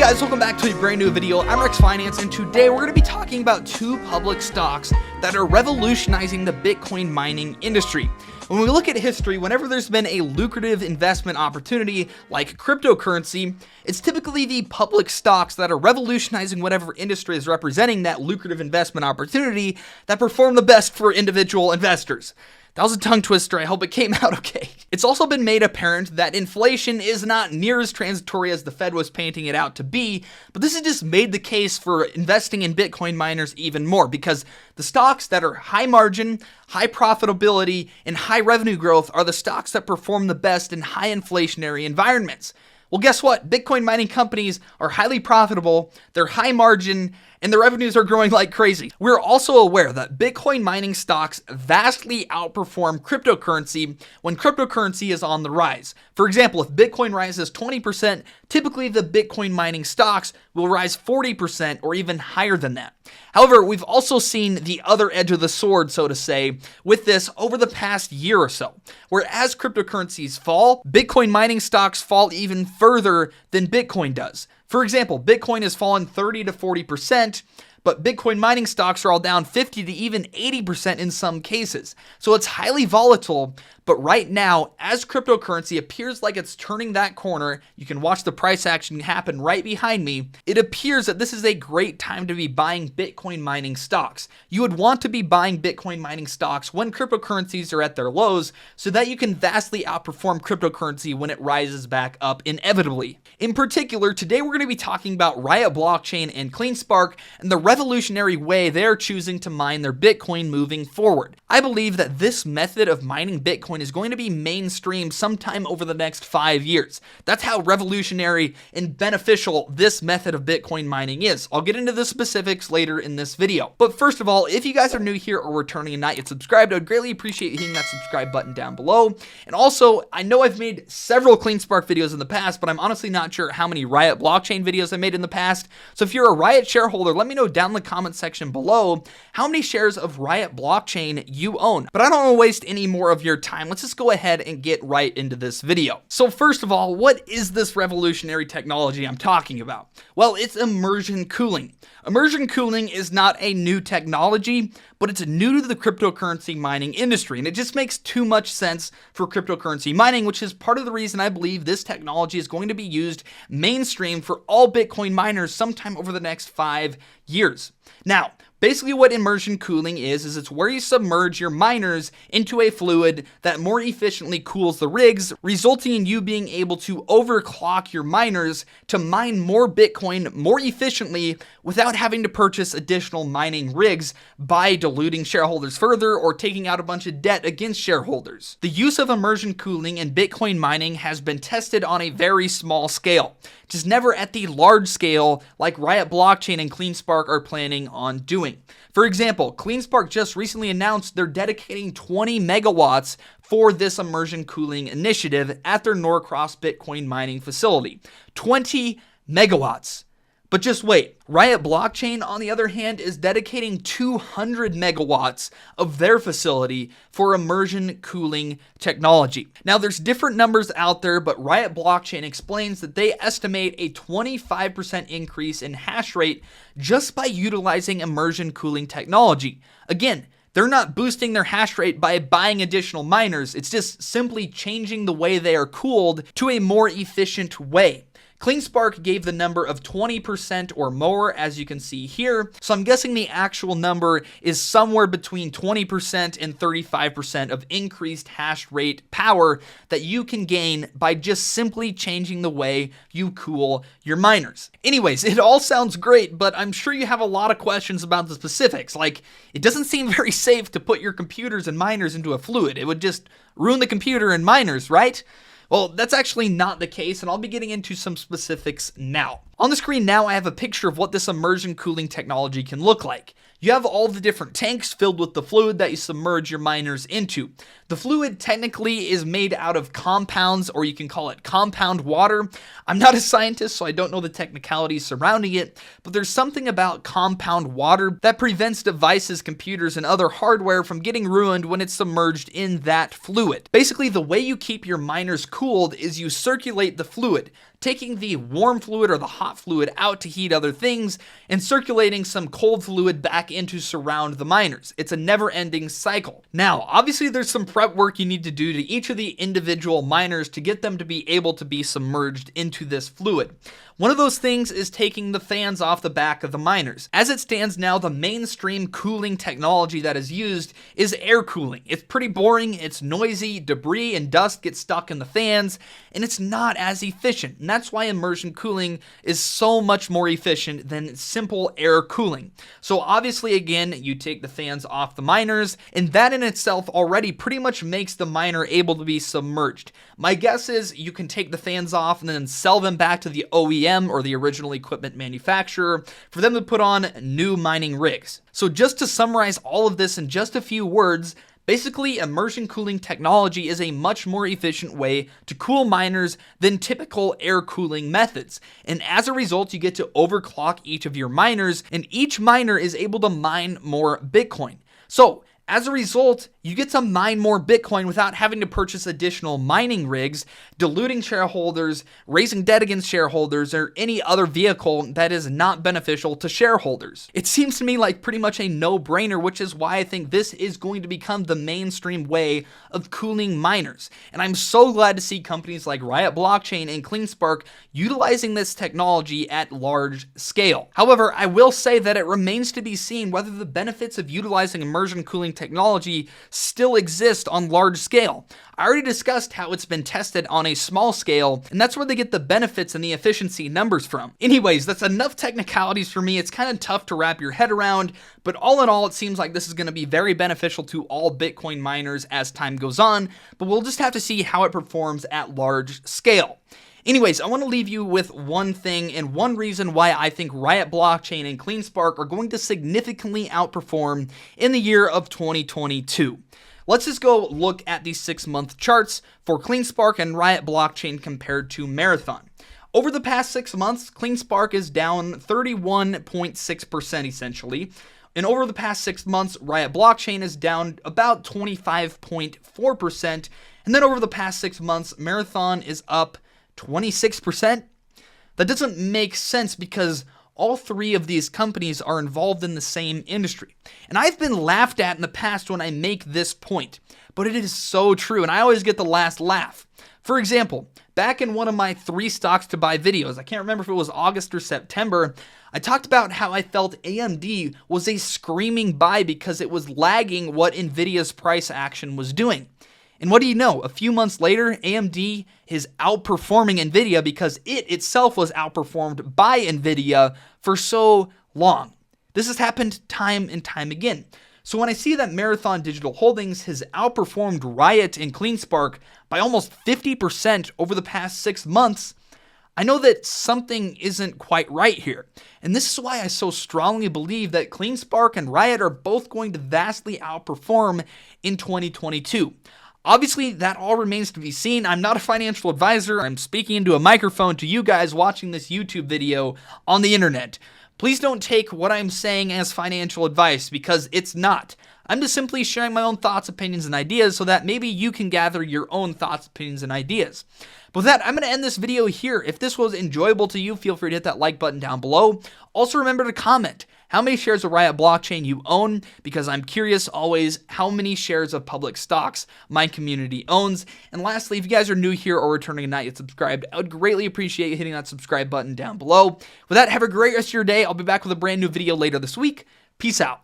guys, welcome back to a brand new video. I'm RexFinance, and today we're going to be talking about two public stocks that are revolutionizing the Bitcoin mining industry. When we look at history, whenever there's been a lucrative investment opportunity like cryptocurrency, it's typically the public stocks that are revolutionizing whatever industry is representing that lucrative investment opportunity that perform the best for individual investors. That was a tongue twister. I hope it came out okay. It's also been made apparent that inflation is not near as transitory as the Fed was painting it out to be, but this has just made the case for investing in Bitcoin miners even more because the stocks that are high margin, high profitability, and high revenue growth are the stocks that perform the best in high inflationary environments. Well, guess what? Bitcoin mining companies are highly profitable, they're high margin, and their revenues are growing like crazy. We're also aware that Bitcoin mining stocks vastly outperform cryptocurrency when cryptocurrency is on the rise. For example, if Bitcoin rises 20%, typically the Bitcoin mining stocks will rise 40% or even higher than that. However, we've also seen the other edge of the sword, so to say, with this over the past year or so, where as cryptocurrencies fall, Bitcoin mining stocks fall even further than Bitcoin does. For example, Bitcoin has fallen 30 to 40%, but Bitcoin mining stocks are all down 50 to even 80% in some cases. So it's highly volatile, but right now, as cryptocurrency appears like it's turning that corner, you can watch the price action happen right behind me, it appears that this is a great time to be buying Bitcoin mining stocks. You would want to be buying Bitcoin mining stocks when cryptocurrencies are at their lows so that you can vastly outperform cryptocurrency when it rises back up inevitably. In particular, today we're going to be talking about Riot Blockchain and CleanSpark and the revolutionary way they're choosing to mine their Bitcoin moving forward. I believe that this method of mining Bitcoin is going to be mainstream sometime over the next 5 years. That's how revolutionary and beneficial this method of Bitcoin mining is. I'll get into the specifics later in this video. But first of all, if you guys are new here or returning and not yet subscribed, I'd greatly appreciate hitting that subscribe button down below. And also, I know I've made several CleanSpark videos in the past, but I'm honestly not sure how many Riot Blockchain videos I made in the past. So if you're a Riot shareholder, let me know down in the comment section below how many shares of Riot Blockchain you own. But I don't want to waste any more of your time. Let's just go ahead and get right into this video. So first of all, what is this revolutionary technology I'm talking about? Well, it's immersion cooling. Immersion cooling is not a new technology, but it's new to the cryptocurrency mining industry, and it just makes too much sense for cryptocurrency mining, which is part of the reason I believe this technology is going to be used mainstream for all Bitcoin miners sometime over the next 5 years. Now, basically what immersion cooling is it's where you submerge your miners into a fluid that more efficiently cools the rigs, resulting in you being able to overclock your miners to mine more Bitcoin more efficiently without having to purchase additional mining rigs by diluting shareholders further or taking out a bunch of debt against shareholders. The use of immersion cooling in Bitcoin mining has been tested on a very small scale, just never at the large scale like Riot Blockchain and CleanSpark are planning on doing. For example, CleanSpark just recently announced they're dedicating 20 megawatts for this immersion cooling initiative at their Norcross Bitcoin mining facility. 20 megawatts. But just wait, Riot Blockchain, on the other hand, is dedicating 200 megawatts of their facility for immersion cooling technology. Now, there's different numbers out there, but Riot Blockchain explains that they estimate a 25% increase in hash rate just by utilizing immersion cooling technology. Again, they're not boosting their hash rate by buying additional miners. It's just simply changing the way they are cooled to a more efficient way. CleanSpark gave the number of 20% or more, as you can see here. So I'm guessing the actual number is somewhere between 20% and 35% of increased hash rate power that you can gain by just simply changing the way you cool your miners. Anyways, it all sounds great, but I'm sure you have a lot of questions about the specifics. Like, it doesn't seem very safe to put your computers and miners into a fluid. It would just ruin the computer and miners, right? Well, that's actually not the case, and I'll be getting into some specifics now. On the screen now, I have a picture of what this immersion cooling technology can look like. You have all the different tanks filled with the fluid that you submerge your miners into. The fluid technically is made out of compounds, or you can call it compound water. I'm not a scientist, so I don't know the technicalities surrounding it, but there's something about compound water that prevents devices, computers, and other hardware from getting ruined when it's submerged in that fluid. Basically, the way you keep your miners cooled is you circulate the fluid, taking the warm fluid or the hot fluid out to heat other things, and circulating some cold fluid back in to surround the miners. It's a never-ending cycle. Now, obviously there's some prep work you need to do to each of the individual miners to get them to be able to be submerged into this fluid. One of those things is taking the fans off the back of the miners. As it stands now, the mainstream cooling technology that is used is air cooling. It's pretty boring, it's noisy, debris and dust get stuck in the fans, and it's not as efficient. And that's why immersion cooling is so much more efficient than simple air cooling. So obviously, again, you take the fans off the miners, and that in itself already pretty much makes the miner able to be submerged. My guess is you can take the fans off and then sell them back to the OEM or the original equipment manufacturer for them to put on new mining rigs. So just to summarize all of this in just a few words, basically, immersion cooling technology is a much more efficient way to cool miners than typical air cooling methods. And as a result, you get to overclock each of your miners, and each miner is able to mine more Bitcoin. So, as a result, you get to mine more Bitcoin without having to purchase additional mining rigs, diluting shareholders, raising debt against shareholders, or any other vehicle that is not beneficial to shareholders. It seems to me like pretty much a no-brainer, which is why I think this is going to become the mainstream way of cooling miners. And I'm so glad to see companies like Riot Blockchain and CleanSpark utilizing this technology at large scale. However, I will say that it remains to be seen whether the benefits of utilizing immersion cooling technology still exist on large scale. I already discussed how it's been tested on a small scale, and that's where they get the benefits and the efficiency numbers from. Anyways, that's enough technicalities for me. It's kind of tough to wrap your head around, but all in all, it seems like this is going to be very beneficial to all Bitcoin miners as time goes on, but we'll just have to see how it performs at large scale. Anyways, I want to leave you with one thing and one reason why I think Riot Blockchain and CleanSpark are going to significantly outperform in the year of 2022. Let's just go look at the 6-month charts for CleanSpark and Riot Blockchain compared to Marathon. Over the past 6 months, CleanSpark is down 31.6% essentially. And over the past 6 months, Riot Blockchain is down about 25.4%. And then over the past 6 months, Marathon is up 26%? That doesn't make sense because all three of these companies are involved in the same industry. And I've been laughed at in the past when I make this point, but it is so true, and I always get the last laugh. For example, back in one of my 3 stocks to buy videos, I can't remember if it was August or September, I talked about how I felt AMD was a screaming buy because it was lagging what Nvidia's price action was doing. And what do you know? A few months later, AMD is outperforming Nvidia because it itself was outperformed by Nvidia for so long. This has happened time and time again. So when I see that Marathon Digital Holdings has outperformed Riot and CleanSpark by almost 50% over the past 6 months, I know that something isn't quite right here. And this is why I so strongly believe that CleanSpark and Riot are both going to vastly outperform in 2022. Obviously, that all remains to be seen. I'm not a financial advisor. I'm speaking into a microphone to you guys watching this YouTube video on the internet. Please don't take what I'm saying as financial advice because it's not. I'm just simply sharing my own thoughts, opinions, and ideas so that maybe you can gather your own thoughts, opinions, and ideas. But with that, I'm going to end this video here. If this was enjoyable to you, feel free to hit that like button down below. Also, remember to comment how many shares of Riot Blockchain you own, because I'm curious always how many shares of public stocks my community owns. And lastly, if you guys are new here or returning and not yet subscribed, I would greatly appreciate you hitting that subscribe button down below. With that, have a great rest of your day. I'll be back with a brand new video later this week. Peace out.